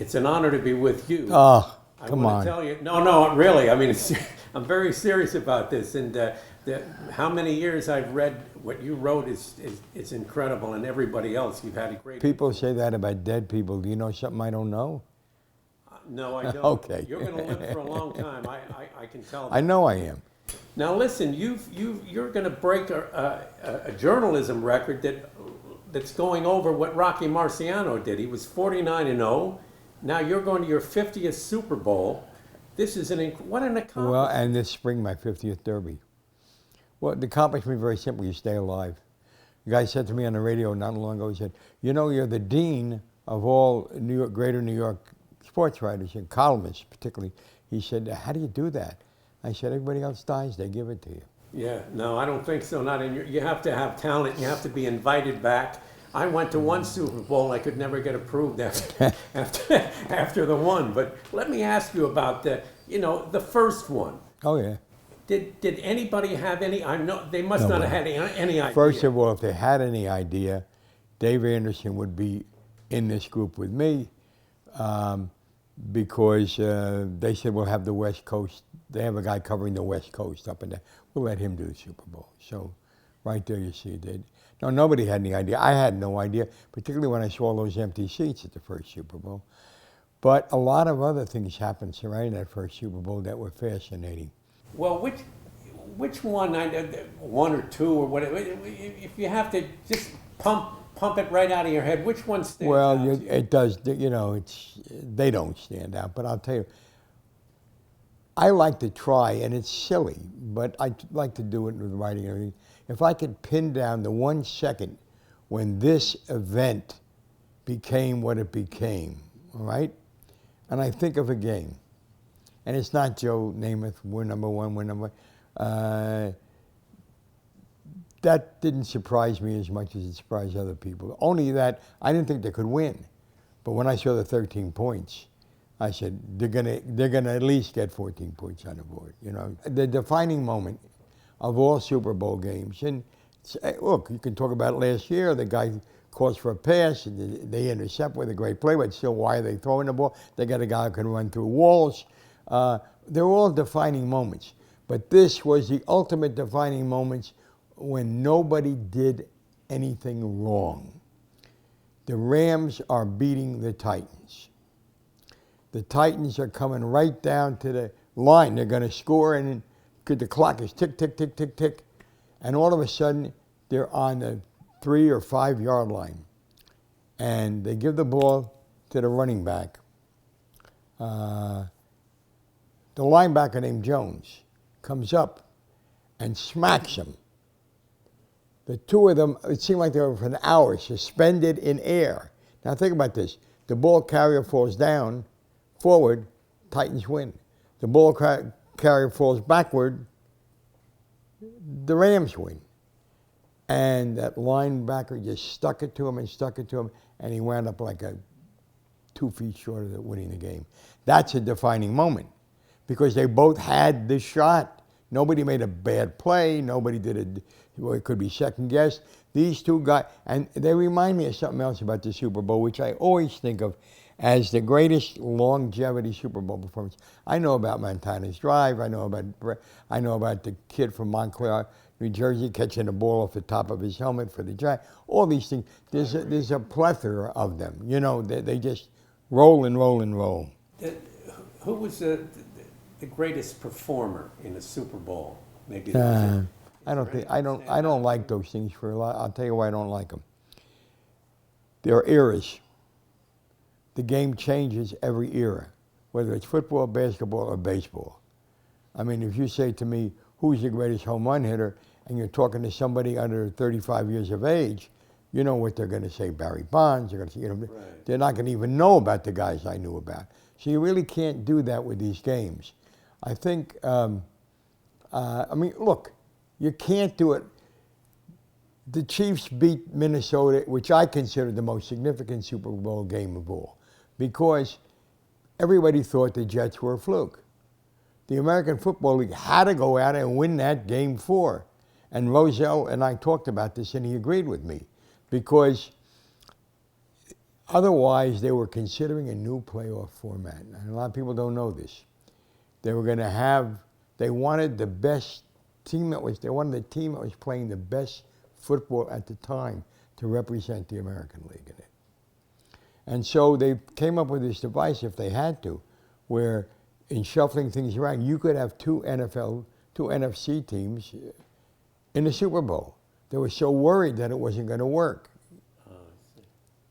It's an honor to be with you. Oh, I come want on. to tell you, no, really. I mean, I'm very serious about this, and how many years I've read what you wrote is incredible, and everybody else. You've had a great. People say that about dead people. Do you know something I don't know? No, I don't. Okay. You're going to live for a long time. I can tell. That. I know I am. Now listen, you're going to break a journalism record that's going over what Rocky Marciano did. He was 49-0. Now you're going to your 50th Super Bowl. This is what an accomplishment. Well, and this spring, my 50th Derby. Well, the accomplishment is very simple. You stay alive. The guy said to me on the radio not long ago, he said, you know, you're the dean of all greater New York sports writers and columnists particularly. He said, how do you do that? I said, everybody else dies, they give it to you. Yeah, no, I don't think so. Not in you have to have talent. You have to be invited back. I went to one Super Bowl. I could never get approved after the one. But let me ask you about the first one. Oh, yeah. Did anybody have any? I know they must not have had any idea. First of all, if they had any idea, Dave Anderson would be in this group with me because they said we'll have the West Coast. They have a guy covering the West Coast up and down. We'll let him do the Super Bowl. So right there you see it. No, nobody had any idea. I had no idea, particularly when I saw those empty seats at the first Super Bowl. But a lot of other things happened surrounding that first Super Bowl that were fascinating. Well, which one, one or two or whatever, if you have to just pump it right out of your head, which one stands out to you? It does, they don't stand out, but I'll tell you, I like to try, and it's silly, but I like to do it with writing and everything. If I could pin down the 1 second when this event became what it became, all right? And I think of a game, and it's not Joe Namath, we're number one. That didn't surprise me as much as it surprised other people. Only that I didn't think they could win. But when I saw the 13 points, I said, they're gonna at least get 14 points on the board. The defining moment of all Super Bowl games. And look, you can talk about it last year. The guy calls for a pass, and they intercept with a great play, but still, why are they throwing the ball? They got a guy who can run through walls. They're all defining moments. But this was the ultimate defining moments when nobody did anything wrong. The Rams are beating the Titans. The Titans are coming right down to the line. They're going to score, and the clock is tick, tick, tick, tick, tick. And all of a sudden, they're on the 3 or 5 yard line. And they give the ball to the running back. The linebacker named Jones comes up and smacks him. The two of them, it seemed like they were for an hour suspended in air. Now think about this. The ball carrier falls down, forward, Titans win. The ball carrier falls backward, the Rams win. And that linebacker just stuck it to him, and he wound up like 2 feet short of winning the game. That's a defining moment because they both had the shot. Nobody made a bad play. Nobody did it could be second guessed. These two guys, and they remind me of something else about the Super Bowl, which I always think of as the greatest longevity Super Bowl performance. I know about Montana's Drive. I know about the kid from Montclair, New Jersey, catching the ball off the top of his helmet for the Giants. All these things. There's a plethora of them. They just roll and roll and roll. Who was the greatest performer in the Super Bowl? Maybe. I don't like those things for a lot. I'll tell you why I don't like them. They're eras. The game changes every era, whether it's football, basketball, or baseball. I mean, if you say to me, who's the greatest home run hitter, and you're talking to somebody under 35 years of age, you know what they're going to say, Barry Bonds. They're going to say, right. They're not going to even know about the guys I knew about. So you really can't do that with these games. I think, look, you can't do it. The Chiefs beat Minnesota, which I consider the most significant Super Bowl game of all, because everybody thought the Jets were a fluke. The American Football League had to go out and win that Game 4. And Roselle and I talked about this, and he agreed with me, because Otherwise, they were considering a new playoff format. And a lot of people don't know this. They were going to have, they wanted the best team they wanted the team that was playing the best football at the time to represent the American League in it. And so they came up with this device, if they had to, where in shuffling things around, you could have two NFC teams in the Super Bowl. They were so worried that it wasn't going to work.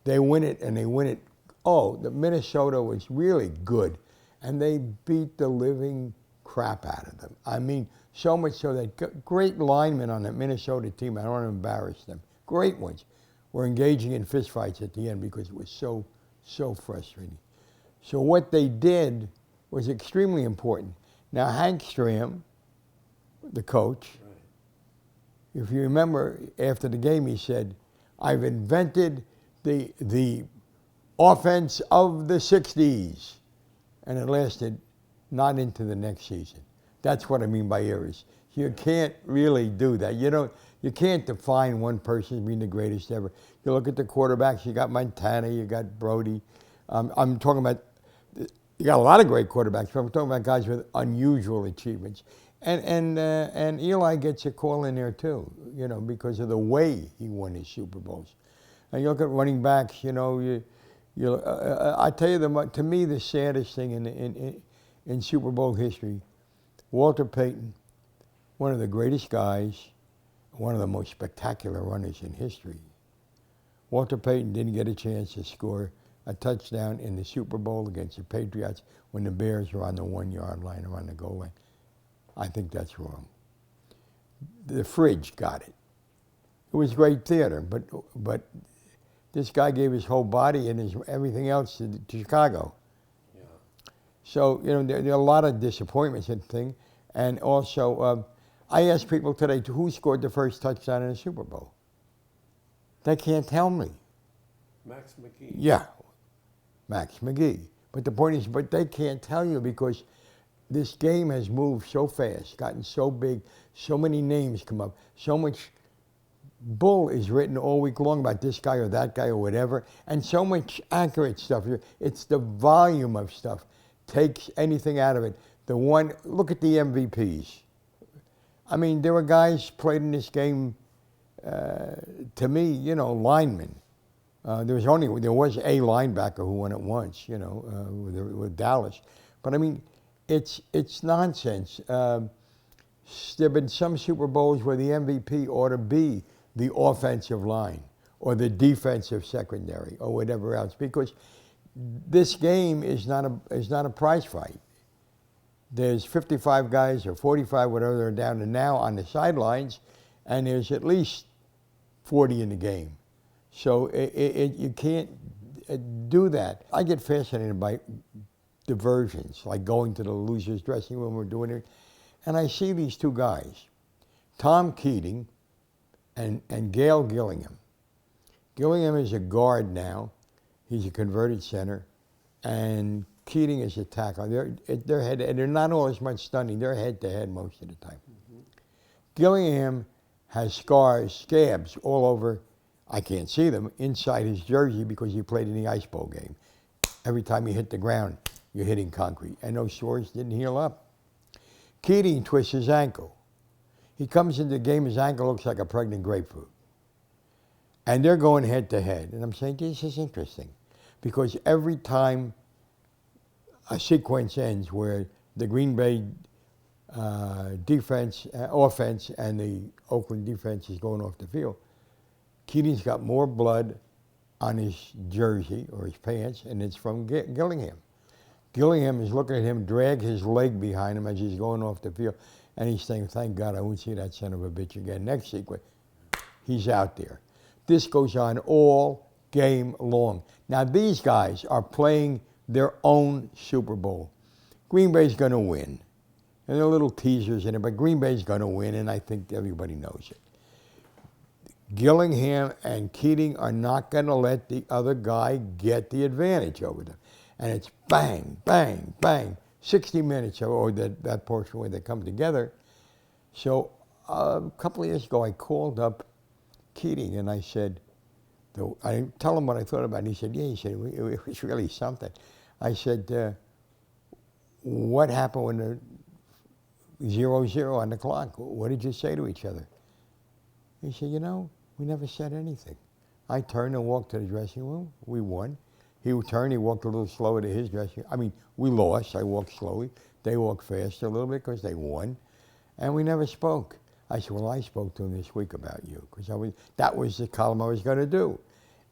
They win it, and they win it. Oh, the Minnesota was really good, and they beat the living crap out of them. I mean, so much so that great linemen on that Minnesota team, I don't want to embarrass them, great ones, were engaging in fistfights at the end because it was so frustrating. So what they did was extremely important. Now, Hank Stram, the coach, if you remember, after the game, he said, "I've invented the offense of the 60s." And it lasted not into the next season. That's what I mean by eras. You can't really do that. You can't define one person as being the greatest ever. You look at the quarterbacks, you got Montana, you got Brody. I'm talking about, you got a lot of great quarterbacks, but I'm talking about guys with unusual achievements. And Eli gets a call in there too, because of the way he won his Super Bowls. And you look at running backs, I tell you, to me, the saddest thing in Super Bowl history, Walter Payton, one of the greatest guys, one of the most spectacular runners in history. Walter Payton didn't get a chance to score a touchdown in the Super Bowl against the Patriots when the Bears were on the 1-yard line or on the goal line. I think that's wrong. The Fridge got it. It was great theater, but this guy gave his whole body and everything else to Chicago. Yeah. So, there are a lot of disappointments in the thing. And also, I ask people today, who scored the first touchdown in the Super Bowl? They can't tell me. Max McGee. Yeah, Max McGee. But the point is, they can't tell you because this game has moved so fast, gotten so big, so many names come up, so much bull is written all week long about this guy or that guy or whatever, and so much accurate stuff. It's the volume of stuff takes anything out of it. Look at the MVPs. I mean, there were guys played in this game, to me, linemen. There was a linebacker who won it once, with Dallas. But I mean, it's nonsense. There have been some Super Bowls where the MVP ought to be the offensive line or the defensive secondary or whatever else, because this game is not a prize fight. There's 55 guys or 45, whatever they're down to now on the sidelines, and there's at least 40 in the game. So you can't do that. I get fascinated by diversions, like going to the losers' dressing room or doing it, and I see these two guys, Tom Keating and Gail Gillingham. Gillingham is a guard now. He's a converted center, and Keating is a tackle. They're head, and they're not all as much stunning. They're head-to-head most of the time. Mm-hmm. Gillingham has scabs all over, I can't see them, inside his jersey because he played in the Ice Bowl game. Every time you hit the ground, you're hitting concrete, and those sores didn't heal up. Keating twists his ankle. He comes into the game, his ankle looks like a pregnant grapefruit. And they're going head-to-head. And I'm saying, this is interesting, because every time a sequence ends where the Green Bay offense and the Oakland defense is going off the field, Keating's got more blood on his jersey or his pants, and it's from Gillingham. Gillingham is looking at him drag his leg behind him as he's going off the field, and he's saying, thank God I won't see that son of a bitch again. Next sequence, he's out there. This goes on all game long. Now, these guys are playing their own Super Bowl. Green Bay's going to win. And there are little teasers in it, but Green Bay's going to win, and I think everybody knows it. Gillingham and Keating are not going to let the other guy get the advantage over them. And it's bang, bang, bang, 60 minutes, or that portion where they come together. So a couple of years ago, I called up Keating, and I said, I didn't tell him what I thought about it. He said, yeah, he said, it was really something. I said, what happened when the 0-0 on the clock? What did you say to each other? He said, we never said anything. I turned and walked to the dressing room. We won. He turned, he walked a little slower to his dressing room. I mean, we lost. I walked slowly. They walked faster a little bit because they won. And we never spoke. I said, well, I spoke to him this week about you because that was the column I was going to do.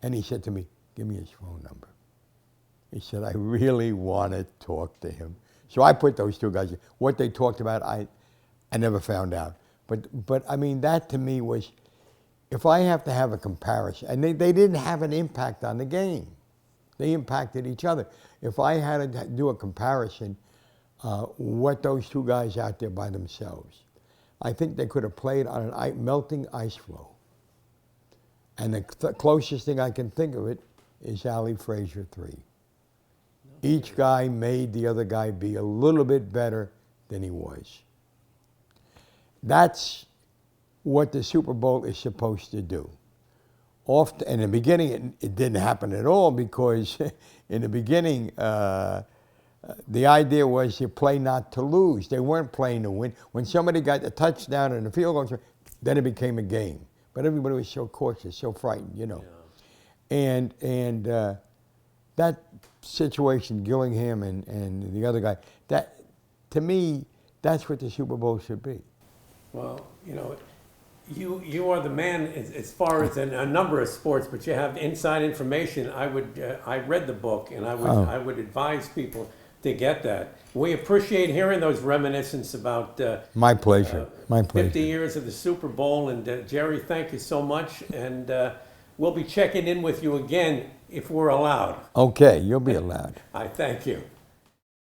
And he said to me, give me his phone number. He said, I really want to talk to him. So I put those two guys in. What they talked about, I never found out. But I mean, that to me was, if I have to have a comparison, and they didn't have an impact on the game. They impacted each other. If I had to do a comparison, what those two guys out there by themselves, I think they could have played on a melting ice floe. And the closest thing I can think of it is Ali Frazier 3. Each guy made the other guy be a little bit better than he was. That's what the Super Bowl is supposed to do. In the beginning, it didn't happen at all because in the beginning, the idea was you play not to lose. They weren't playing to win. When somebody got a touchdown and a field goal, then it became a game. But everybody was so cautious, so frightened, Yeah. And that situation, Gillingham and the other guy, that to me, that's what the Super Bowl should be. Well, you are the man as far as a number of sports, but you have inside information. I read the book, and I would advise people to get that. We appreciate hearing those reminiscences about my pleasure. My pleasure. 50 years of the Super Bowl. And Jerry, thank you so much. And we'll be checking in with you again if we're allowed. Okay, you'll be allowed. I thank you.